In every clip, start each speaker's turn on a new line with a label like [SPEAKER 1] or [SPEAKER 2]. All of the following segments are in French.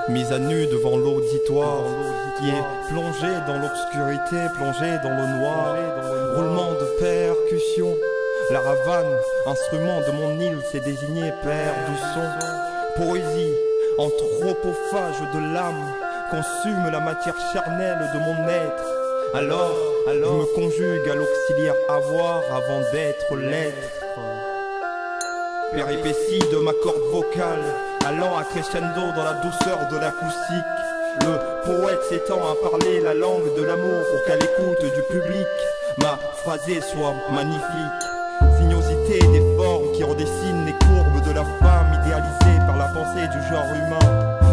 [SPEAKER 1] Mise à nu devant l'auditoire qui est plongé dans l'obscurité, plongé dans le noir. Roulement de percussion, la ravane, instrument de mon île, s'est désigné père du son. Poésie, anthropophage de l'âme, consume la matière charnelle de mon être. Alors, je me conjugue à l'auxiliaire avoir avant d'être l'être. Péripétie de ma corde vocale, allant à crescendo dans la douceur de l'acoustique. Le poète s'étend à parler la langue de l'amour pour qu'à l'écoute du public, ma phrasée soit magnifique. Sinuosité des formes qui redessinent les courbes de la femme idéalisée par la pensée du genre humain.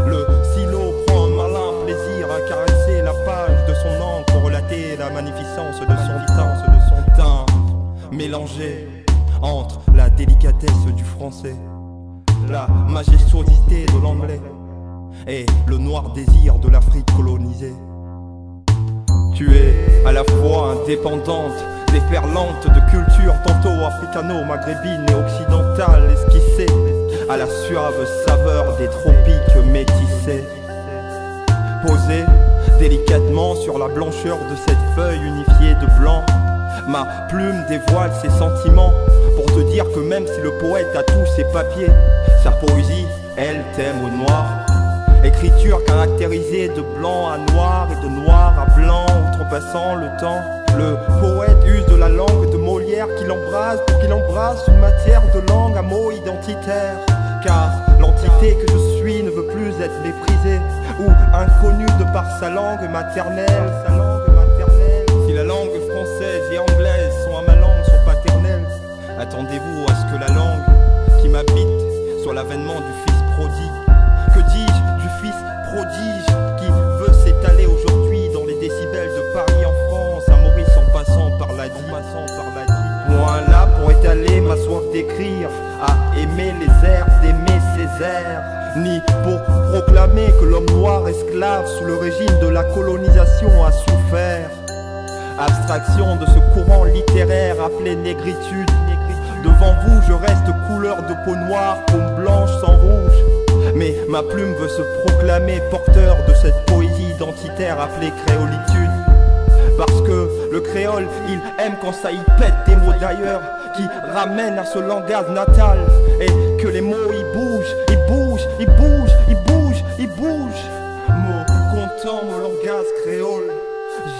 [SPEAKER 1] Le silo prend un malin plaisir à caresser la page de son encre pour relater la magnificence de son teint mélangé entre la délicatesse du français, la majestuosité de l'anglais et le noir désir de l'Afrique colonisée. Tu es à la fois indépendante, déferlante de culture tantôt africano-maghrébine et occidentale, esquissée à la suave saveur des tropiques métissés. Posée délicatement sur la blancheur de cette feuille unifiée de blanc, ma plume dévoile ses sentiments pour te dire que même si le poète a tous ses papiers, sa poésie, elle, t'aime au noir. Écriture caractérisée de blanc à noir et de noir à blanc, outrepassant le temps. Le poète use de la langue de Molière qu'il embrasse pour qu'il embrasse une matière de langue à mots identitaires. Car l'entité que je suis ne veut plus être méprisée ou inconnue de par sa langue maternelle. Si la langue française et anglaise sont à ma langue, sont paternelles, attendez-vous à ce que la langue qui m'habite soit l'avènement du fils prodigue. Que dis-je du fils prodige qui veut s'étaler aujourd'hui dans les décibels de Paris en France, à Maurice en passant par la Die. Moi là pour étaler ma soif d'écrire, à aimer les airs, d'aimer ces airs, ni pour proclamer que l'homme noir esclave sous le régime de la colonisation a souffert. Abstraction de ce courant littéraire appelé négritude. Devant vous je reste couleur de peau noire, peau blanche sans rouge. Mais ma plume veut se proclamer porteur de cette poésie identitaire appelée créolitude. Parce que le créole, il aime quand ça y pète des mots d'ailleurs qui ramènent à ce langage natal. Et que les mots y bougent, ils bougent, ils bougent, ils bougent, ils bougent. Mots content, mon langage créole.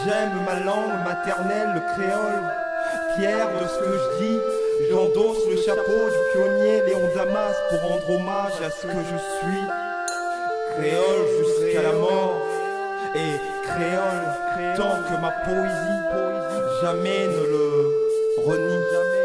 [SPEAKER 1] J'aime ma langue maternelle, le créole. Fier de ce que je dis, j'endosse le chapeau du pionnier Léon Damas pour rendre hommage à ce que je suis. Créole jusqu'à la mort, et créole tant que ma poésie jamais ne le renie.